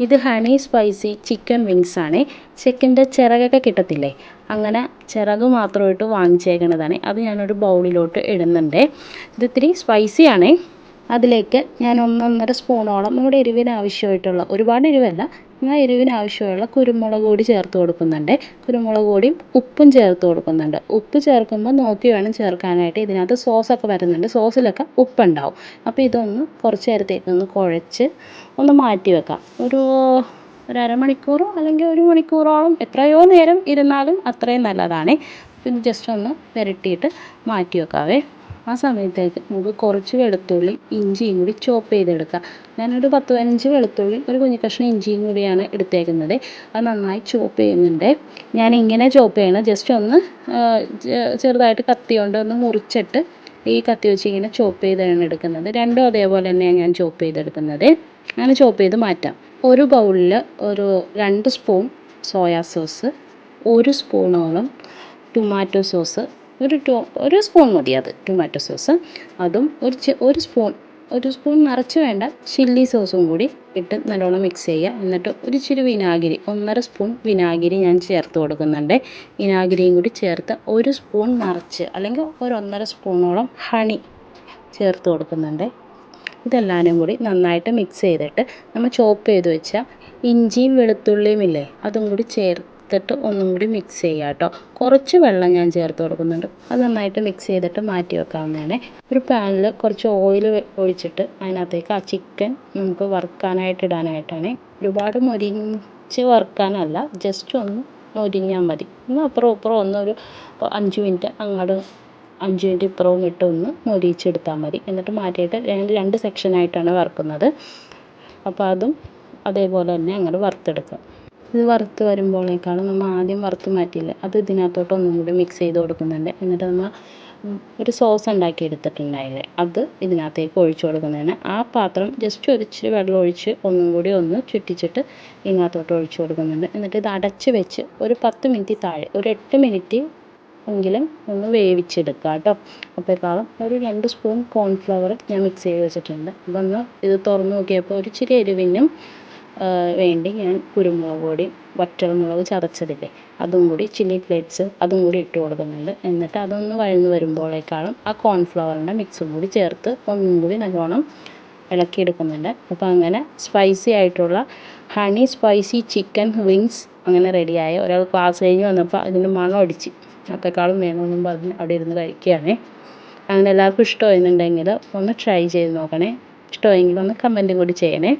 ഇത് honey spicy chicken wings ആണ്. ചിക്കൻ്റെ ചിറകൊക്കെ കിട്ടത്തില്ലേ, അങ്ങനെ ചിറക് മാത്രമായിട്ട് വാങ്ങിച്ചേക്കണതാണ്. അത് ഞാനൊരു ബൗളിലോട്ട് ഇടുന്നുണ്ട്. ഇത് ഇത്തിരി സ്പൈസി ആണ്. അതിലേക്ക് ഞാൻ 1-1.5 സ്പൂണോളം നമ്മുടെ എരിവിന് ആവശ്യമായിട്ടുള്ള, ഒരുപാട് എരിവല്ല, എന്നാൽ എരിവിന് ആവശ്യമുള്ള കുരുമുളക് പൊടി ചേർത്ത് കൊടുക്കുന്നുണ്ട്. കുരുമുളക് പൊടിയും ഉപ്പും ചേർത്ത് കൊടുക്കുന്നുണ്ട്. ഉപ്പ് ചേർക്കുമ്പോൾ നോക്കി വേണം ചേർക്കാനായിട്ട്. ഇതിനകത്ത് സോസൊക്കെ വരുന്നുണ്ട്, സോസിലൊക്കെ ഉപ്പുണ്ടാവും. അപ്പോൾ ഇതൊന്ന് കുറച്ച് നേരത്തേക്കൊന്ന് കുഴച്ച് ഒന്ന് മാറ്റി വെക്കാം. ഒരു അരമണിക്കൂറോ അല്ലെങ്കിൽ 1 മണിക്കൂറോളം, എത്രയോ നേരം ഇരുന്നാലും അത്രയും നല്ലതാണ്. പിന്നെ ജസ്റ്റ് ഒന്ന് പുരട്ടിയിട്ട് മാറ്റി വെക്കാവേ. ആ സമയത്തേക്ക് നമുക്ക് കുറച്ച് വെളുത്തുള്ളി ഇഞ്ചിയും കൂടി ചോപ്പ് ചെയ്തെടുക്കാം. ഞാനൊരു 10-15 വെളുത്തുള്ളി, ഒരു കുഞ്ഞു കഷ്ണം ഇഞ്ചിയും കൂടിയാണ് എടുത്തേക്കുന്നത്. അത് നന്നായി ചോപ്പ് ചെയ്യുന്നുണ്ട്. ഞാനിങ്ങനെ ചോപ്പ് ചെയ്യണം, ജസ്റ്റ് ഒന്ന് ചെറുതായിട്ട് കത്തി കൊണ്ട് ഒന്ന് മുറിച്ചിട്ട് ഈ കത്തി വെച്ച് ഇങ്ങനെ ചോപ്പ് ചെയ്താണ് എടുക്കുന്നത്. രണ്ടും അതേപോലെ തന്നെയാണ് ഞാൻ ചോപ്പ് ചെയ്തെടുക്കുന്നത്. അങ്ങനെ ചോപ്പ് ചെയ്ത് മാറ്റാം. ഒരു ബൗളിൽ ഒരു 2 സ്പൂൺ സോയാ സോസ്, 1 സ്പൂണോളം ടൊമാറ്റോ സോസ്, ഒരു സ്പൂൺ മതി അത് ടൊമാറ്റോ സോസ്, അതും ഒരു സ്പൂൺ നിറച്ച് വേണ്ട, ചില്ലി സോസും കൂടി ഇട്ട് നല്ലോണം മിക്സ് ചെയ്യുക. എന്നിട്ട് ഒരു ഇച്ചിരി വിനാഗിരി, 1.5 സ്പൂൺ വിനാഗിരി ഞാൻ ചേർത്ത് കൊടുക്കുന്നുണ്ട്. വിനാഗിരിയും കൂടി ചേർത്ത് 1 സ്പൂൺ നിറച്ച്, അല്ലെങ്കിൽ ഒരു 1.5 സ്പൂണോളം ഹണി ചേർത്ത് കൊടുക്കുന്നുണ്ട്. ഇതെല്ലാവരും കൂടി നന്നായിട്ട് മിക്സ് ചെയ്തിട്ട് നമ്മൾ ചോപ്പ് ചെയ്ത് വെച്ച ഇഞ്ചിയും വെളുത്തുള്ളിയും ഇല്ലേ, അതും കൂടി ചേർത്തിട്ട് ഒന്നും കൂടി മിക്സ് ചെയ്യുക കേട്ടോ. കുറച്ച് വെള്ളം ഞാൻ ചേർത്ത് കൊടുക്കുന്നുണ്ട്. അത് നന്നായിട്ട് മിക്സ് ചെയ്തിട്ട് മാറ്റി വെക്കാവുന്നതാണ്. ഒരു പാനിൽ കുറച്ച് ഓയിൽ ഒഴിച്ചിട്ട് അതിനകത്തേക്ക് ആ ചിക്കൻ നമുക്ക് വറുക്കാനായിട്ട് ഇടാനായിട്ടാണ്. ഒരുപാട് മൊരിച്ച് വറുക്കാനല്ല, ജസ്റ്റ് ഒന്ന് മൊരിഞ്ഞാൽ മതി. ഒന്ന് അപ്പുറവും ഇപ്പുറവും ഒന്നൊരു 5 മിനിറ്റ് അങ്ങോട്ട് 5 മിനിറ്റ് ഇപ്പുറവും ഇട്ട് ഒന്ന് മൊരിച്ചെടുത്താൽ മതി. എന്നിട്ട് മാറ്റിയിട്ട് 2 സെക്ഷനായിട്ടാണ് വറുക്കുന്നത്. അപ്പോൾ അതും അതേപോലെ തന്നെ അങ്ങോട്ട് വറുത്തെടുക്കുക. ഇത് വറുത്ത് വരുമ്പോഴേക്കാളും നമ്മൾ ആദ്യം വറുത്ത് മാറ്റിയില്ലേ, അത് ഇതിനകത്തോട്ട് ഒന്നും കൂടി മിക്സ് ചെയ്ത് കൊടുക്കുന്നുണ്ട്. എന്നിട്ട് നമ്മൾ ഒരു സോസ് ഉണ്ടാക്കി എടുത്തിട്ടുണ്ടായില്ലേ, അത് ഇതിനകത്തേക്ക് ഒഴിച്ചു കൊടുക്കുന്നതാണ്. ആ പാത്രം ജസ്റ്റ് ഒരു ഇച്ചിരി വെള്ളം ഒഴിച്ച് ഒന്നും കൂടി ഒന്ന് ചുറ്റിച്ചിട്ട് ഇതിനകത്തോട്ട് ഒഴിച്ചു കൊടുക്കുന്നുണ്ട്. എന്നിട്ട് ഇത് അടച്ച് വെച്ച് ഒരു 10 മിനിറ്റ് താഴെ, ഒരു 8 മിനിറ്റ് എങ്കിലും ഒന്ന് വേവിച്ചെടുക്കുക കേട്ടോ. അപ്പോഴേക്കാളും ഒരു 2 സ്പൂൺ കോൺഫ്ലവർ ഞാൻ മിക്സ് ചെയ്ത് വെച്ചിട്ടുണ്ട്. അതൊന്ന് ഇത് തുറന്ന് നോക്കിയപ്പോൾ ഒരു ഇച്ചിരി എരിവിനും വേണ്ടി ഞാൻ കുരുമുളക് പൊടി, വറ്റൽമുളക് ചതച്ചതില്ലേ, അതും കൂടി, ചില്ലി ഫ്ലേക്സ് അതും കൂടി ഇട്ട് കൊടുക്കുന്നുണ്ട്. എന്നിട്ട് അതൊന്ന് വഴന്ന് വരുമ്പോഴേക്കാളും ആ കോൺഫ്ലവറിൻ്റെ മിക്സും കൂടി ചേർത്ത് ഒന്നും കൂടി നല്ലോണം ഇളക്കിയെടുക്കുന്നുണ്ട്. അപ്പോൾ അങ്ങനെ സ്പൈസി ആയിട്ടുള്ള ഹണി സ്പൈസി ചിക്കൻ വിങ്സ് അങ്ങനെ റെഡിയായി. ഒരാൾ ക്ലാസ് കഴിഞ്ഞ് വന്നപ്പോൾ അതിൻ്റെ മണം അടിച്ച് അത്തേക്കാളും വേണമെന്നും പറഞ്ഞ് അവിടെ ഇരുന്ന് കഴിക്കുകയാണ്. അങ്ങനെ എല്ലാവർക്കും ഇഷ്ടമായിരുന്നുണ്ടെങ്കിൽ ഒന്ന് ട്രൈ ചെയ്ത് നോക്കണേ. ഇഷ്ടമായെങ്കിൽ ഒന്ന് കമൻറ്റും കൂടി ചെയ്യണേ.